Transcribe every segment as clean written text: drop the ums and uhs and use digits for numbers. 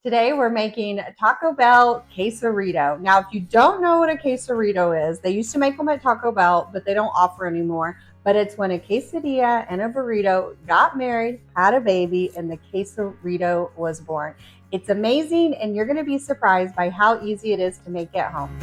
Today we're making Taco Bell Quesarito. Now, if you don't know what a quesarito is, they used to make them at Taco Bell, but they don't offer anymore. But it's when a quesadilla and a burrito got married, had a baby, and the quesarito was born. It's amazing, and you're going to be surprised by how easy it is to make at home.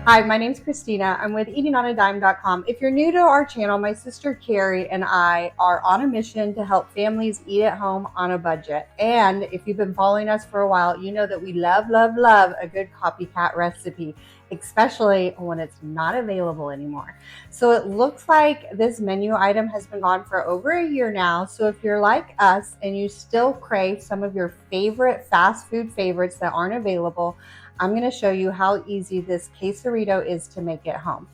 Hi, my name's Christina. I'm with eatingonadime.com. If you're new to our channel, my sister Carrie and I are on a mission to help families eat at home on a budget. And if you've been following us for a while, you know that we love a good copycat recipe, especially when it's not available anymore. So it looks like this menu item has been gone for over a year now. So if you're like us and you still crave some of your favorite fast food favorites that aren't available, I'm going to show you how easy this quesarito is to make at home.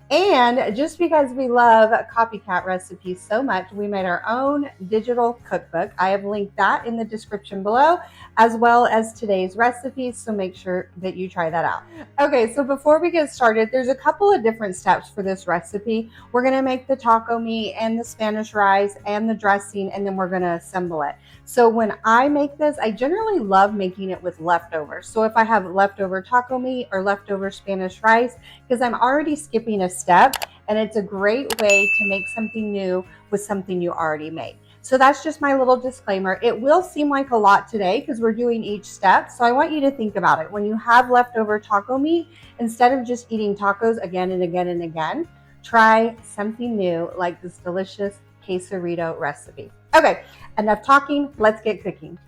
And just because we love copycat recipes so much, we made our own digital cookbook. I have linked that in the description below, as well as today's recipes, so make sure that you try that out. Okay, so before we get started, there's a couple of different steps for this recipe. We're gonna make the taco meat and the Spanish rice and the dressing, and then we're gonna assemble it. So when I make this, I generally love making it with leftovers. So if I have leftover taco meat or leftover Spanish rice, because I'm already skipping a step, and it's a great way to make something new with something you already made. So that's just my little disclaimer. It will seem like a lot today because we're doing each step. So I want you to think about it. When you have leftover taco meat, instead of just eating tacos again and again and again, try something new like this delicious quesarito recipe. Okay, enough talking, let's get cooking.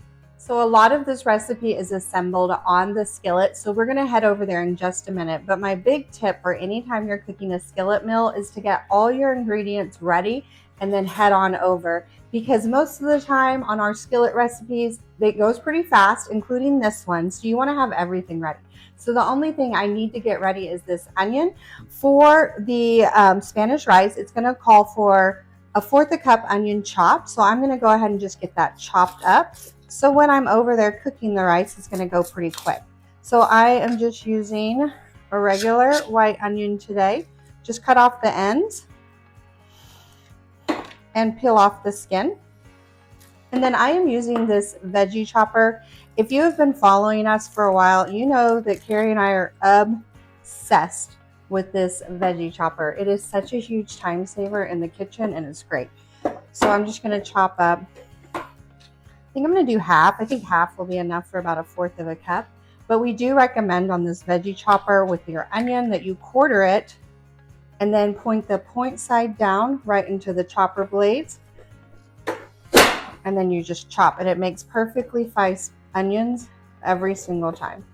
So a lot of this recipe is assembled on the skillet, so we're gonna head over there in just a minute. But my big tip for anytime you're cooking a skillet meal is to get all your ingredients ready and then head on over, because most of the time on our skillet recipes, it goes pretty fast, including this one, so you wanna have everything ready. So the only thing I need to get ready is this onion. For the Spanish rice, it's gonna call for 1/4 cup onion chopped, so I'm gonna go ahead and just get that chopped up. So when I'm over there cooking the rice, it's gonna go pretty quick. So I am just using a regular white onion today. Just cut off the ends and peel off the skin. And then I am using this veggie chopper. If you have been following us for a while, you know that Carrie and I are obsessed with this veggie chopper. It is such a huge time saver in the kitchen, and it's great. So I'm just gonna chop up, I think I'm going to do half. I think half will be enough for about 1/4 cup. But we do recommend on this veggie chopper with your onion that you quarter it and then point the point side down right into the chopper blades. And then you just chop, and it makes perfectly fine onions every single time.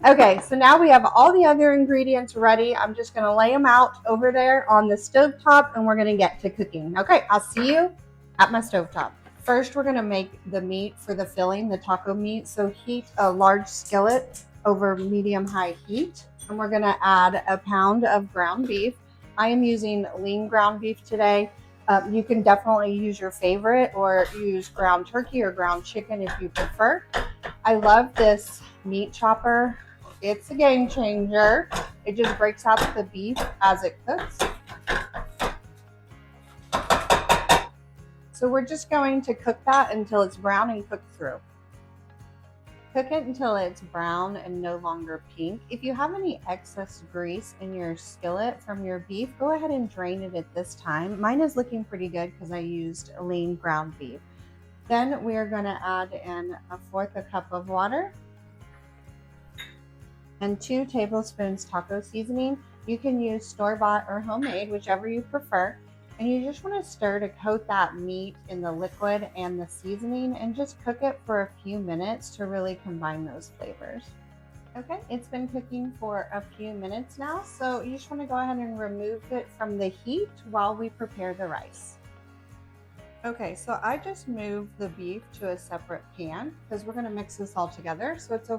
Okay, so now we have all the other ingredients ready. I'm just gonna lay them out over there on the stovetop, and we're gonna get to cooking. Okay, I'll see you at my stovetop. First, we're gonna make the meat for the filling, the taco meat. So heat a large skillet over medium-high heat, and we're gonna add 1 pound of ground beef. I am using lean ground beef today. You can definitely use your favorite or use ground turkey or ground chicken if you prefer. I love this meat chopper. It's a game changer. It just breaks out the beef as it cooks. So we're just going to cook that until it's brown and cooked through. Cook it until it's brown and no longer pink. If you have any excess grease in your skillet from your beef, go ahead and drain it at this time. Mine is looking pretty good because I used lean ground beef. Then we are going to add in 1/4 cup of water and 2 tablespoons taco seasoning. You can use store-bought or homemade, whichever you prefer. And you just want to stir to coat that meat in the liquid and the seasoning, and just cook it for a few minutes to really combine those flavors. Okay, it's been cooking for a few minutes now, so you just want to go ahead and remove it from the heat while we prepare the rice. Okay, so I just moved the beef to a separate pan because we're going to mix this all together, so it's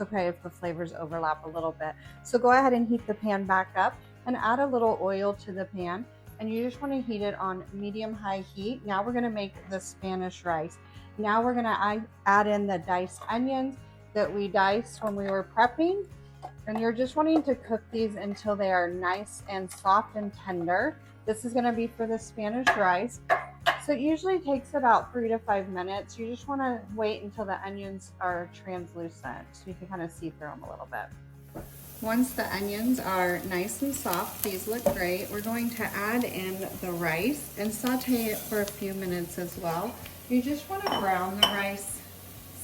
okay if the flavors overlap a little bit. So go ahead and heat the pan back up and add a little oil to the pan, and you just want to heat it on medium-high heat. Now we're going to make the Spanish rice. Now we're going to add in the diced onions that we diced when we were prepping, And you're just wanting to cook these until they are nice and soft and tender. This is gonna be for the Spanish rice. So it usually takes about 3 to 5 minutes. You just wanna wait until the onions are translucent so you can kind of see through them a little bit. Once the onions are nice and soft, these look great, we're going to add in the rice and saute it for a few minutes as well. You just want to brown the rice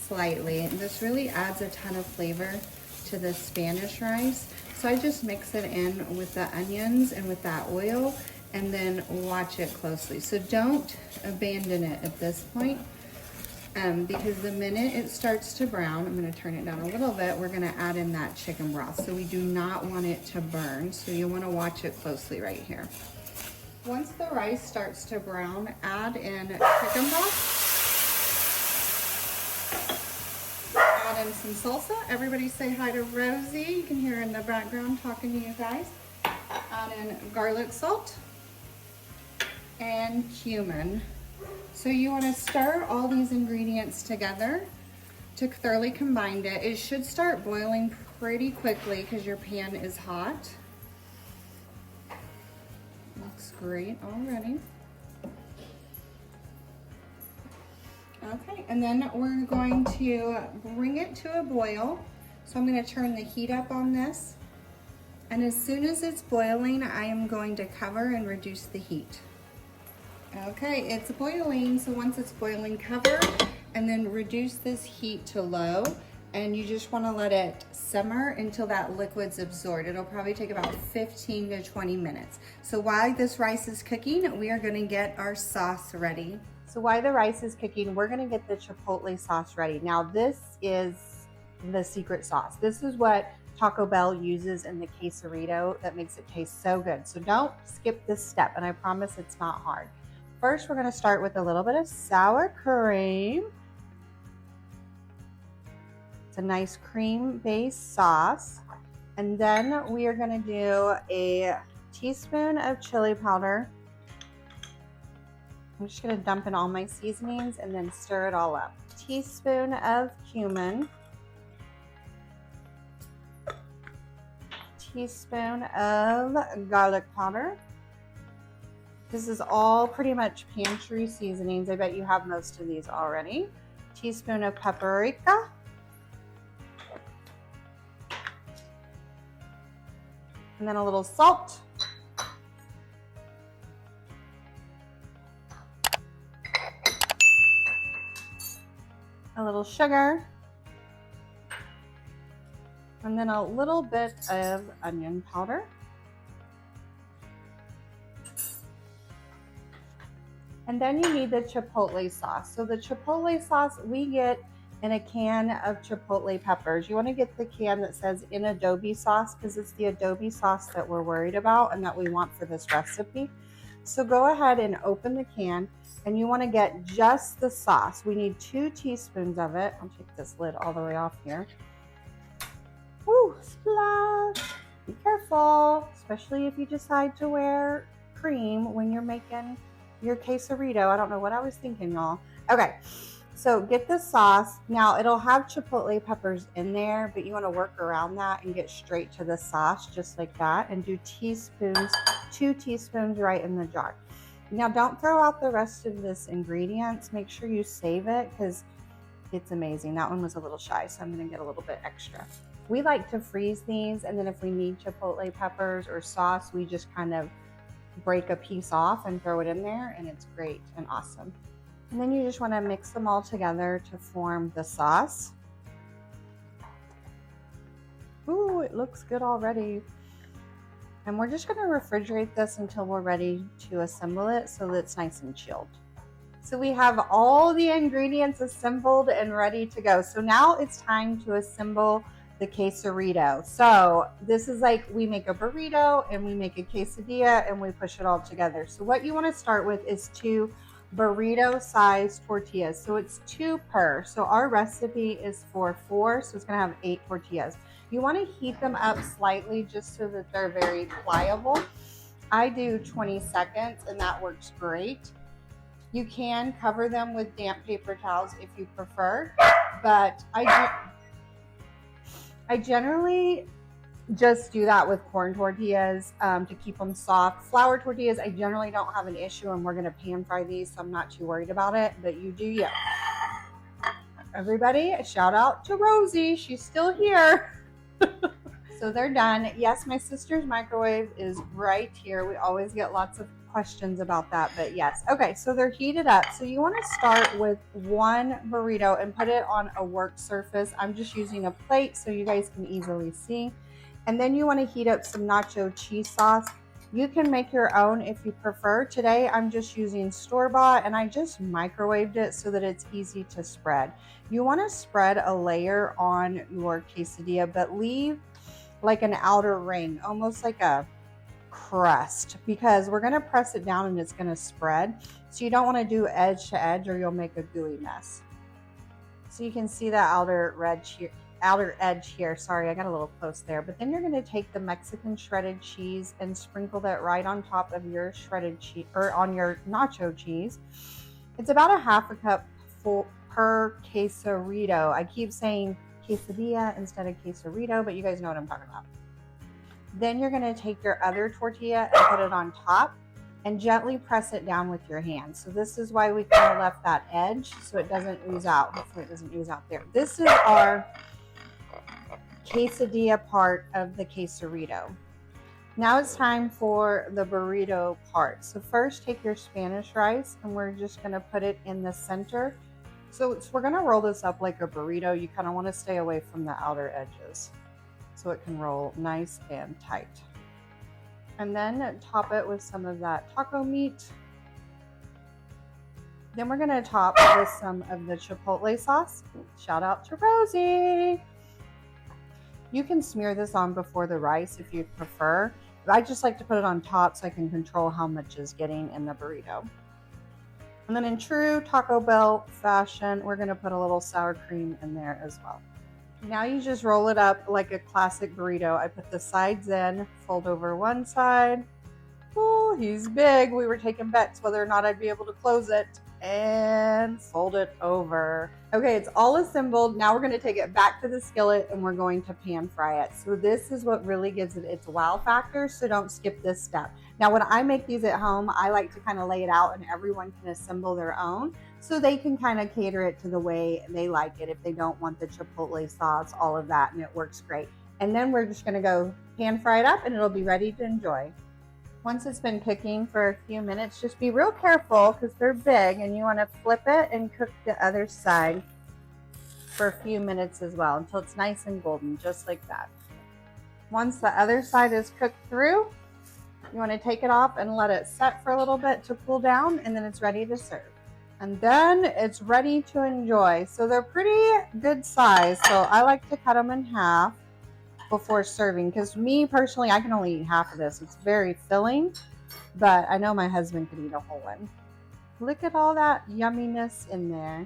slightly, and this really adds a ton of flavor to the Spanish rice. So I just mix it in with the onions and with that oil, and then watch it closely. So don't abandon it at this point. Because the minute it starts to brown, I'm going to turn it down a little bit, we're going to add in that chicken broth. So we do not want it to burn, so you want to watch it closely right here. Once the rice starts to brown, add in chicken broth. Add in some salsa. Everybody say hi to Rosie. You can hear her in the background talking to you guys. Add in garlic salt and cumin. So you want to stir all these ingredients together to thoroughly combine it. It should start boiling pretty quickly because your pan is hot. Looks great already. Okay, and then we're going to bring it to a boil. So I'm going to turn the heat up on this. And as soon as it's boiling, I am going to cover and reduce the heat. Okay, it's boiling, so once it's boiling, cover and then reduce this heat to low, and you just want to let it simmer until that liquid's absorbed. It'll probably take about 15 to 20 minutes. So while this rice is cooking, we are going to get our sauce ready. So while the rice is cooking, we're going to get the Chipotle sauce ready. Now this is the secret sauce. This is what Taco Bell uses in the Quesarito that makes it taste so good. So don't skip this step, and I promise it's not hard. First, we're going to start with a little bit of sour cream. It's a nice cream-based sauce. And then we are going to do a teaspoon of chili powder. I'm just going to dump in all my seasonings and then stir it all up. Teaspoon of cumin. Teaspoon of garlic powder. This is all pretty much pantry seasonings. I bet you have most of these already. Teaspoon of paprika. And then a little salt. A little sugar. And then a little bit of onion powder. And then you need the Chipotle sauce. So the Chipotle sauce we get in a can of Chipotle peppers. You want to get the can that says in Adobo sauce because it's the Adobo sauce that we're worried about and that we want for this recipe. So go ahead and open the can, and you want to get just the sauce. We need 2 teaspoons of it. I'll take this lid all the way off here. Woo, splash. Be careful, especially if you decide to wear cream when you're making your quesarito. I don't know what I was thinking, y'all. Okay, so get the sauce. Now it'll have chipotle peppers in there, but you want to work around that and get straight to the sauce just like that, and do teaspoons, 2 teaspoons right in the jar. Now don't throw out the rest of this ingredients. Make sure you save it because it's amazing. That one was a little shy, so I'm going to get a little bit extra. We like to freeze these, and then if we need chipotle peppers or sauce, we just kind of break a piece off and throw it in there, and it's great and awesome. And then you just want to mix them all together to form the sauce. Ooh, it looks good already. And we're just going to refrigerate this until we're ready to assemble it so that it's nice and chilled. So we have all the ingredients assembled and ready to go. So now it's time to assemble the quesarito. So this is like we make a burrito and we make a quesadilla and we push it all together. So what you want to start with is 2 burrito sized tortillas. So it's 2 per. So our recipe is for 4, so it's going to have 8 tortillas. You want to heat them up slightly just so that they're very pliable. I do 20 seconds and that works great. You can cover them with damp paper towels if you prefer, but I generally just do that with corn tortillas to keep them soft. Flour tortillas, I generally don't have an issue, and we're going to pan fry these, so I'm not too worried about it, but you do you. Everybody, a shout out to Rosie. She's still here. So they're done. Yes, my sister's microwave is right here. We always get lots of questions about that, but yes. Okay, so they're heated up. So you want to start with one burrito and put it on a work surface. I'm just using a plate so you guys can easily see. And then you want to heat up some nacho cheese sauce. You can make your own if you prefer. Today I'm just using store-bought, and I just microwaved it so that it's easy to spread. You want to spread a layer on your quesadilla, but leave like an outer ring, almost like a crust, because we're going to press it down and it's going to spread. So you don't want to do edge to edge or you'll make a gooey mess. So you can see the outer edge here. Sorry, I got a little close there. But then you're going to take the Mexican shredded cheese and sprinkle that right on top of your shredded cheese, or on your nacho cheese. It's about a half a cup full per quesarito. I keep saying quesadilla instead of quesarito, but you guys know what I'm talking about. Then you're going to take your other tortilla and put it on top and gently press it down with your hand. So this is why we kind of left that edge so it doesn't ooze out. Hopefully it doesn't ooze out there. This is our quesadilla part of the quesarito. Now it's time for the burrito part. So first take your Spanish rice and we're just going to put it in the center. So we're going to roll this up like a burrito. You kind of want to stay away from the outer edges so it can roll nice and tight. And then top it with some of that taco meat. Then we're going to top with some of the Chipotle sauce. Shout out to Rosie. You can smear this on before the rice if you prefer. I just like to put it on top so I can control how much is getting in the burrito. And then in true Taco Bell fashion, we're going to put a little sour cream in there as well. Now you just roll it up like a classic burrito. I put the sides in, fold over one side. Oh, he's big. We were taking bets whether or not I'd be able to close it, and fold it over. Okay, it's all assembled. Now we're going to take it back to the skillet and we're going to pan fry it. So this is what really gives it its wow factor, so don't skip this step. Now when I make these at home, I like to kind of lay it out and everyone can assemble their own so they can kind of cater it to the way they like it if they don't want the Chipotle sauce, all of that, and it works great. And then we're just going to go pan fry it up and it'll be ready to enjoy. Once it's been cooking for a few minutes, just be real careful because they're big and you want to flip it and cook the other side for a few minutes as well until it's nice and golden, just like that. Once the other side is cooked through, you want to take it off and let it set for a little bit to cool down, and then it's ready to serve. And then it's ready to enjoy. So they're pretty good size, so I like to cut them in half before serving, because me personally, I can only eat half of this. It's very filling, but I know my husband could eat a whole one. Look at all that yumminess in there.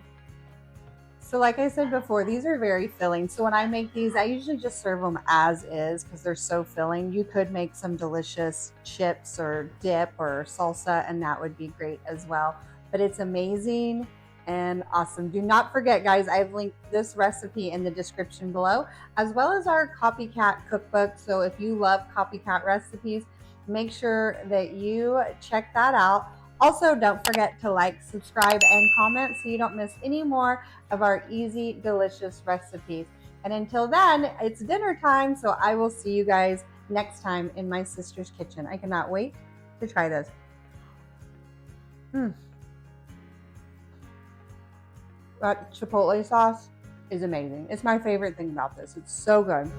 So like I said before, these are very filling. So when I make these, I usually just serve them as is because they're so filling. You could make some delicious chips or dip or salsa, and that would be great as well. But it's amazing and awesome. Do not forget, guys, I've linked this recipe in the description below, as well as our copycat cookbook. So if you love copycat recipes, make sure that you check that out. Also, don't forget to like, subscribe, and comment so you don't miss any more of our easy, delicious recipes. And until then, it's dinner time, so I will see you guys next time in my sister's kitchen. I cannot wait to try this. That Chipotle sauce is amazing. It's my favorite thing about this. It's so good.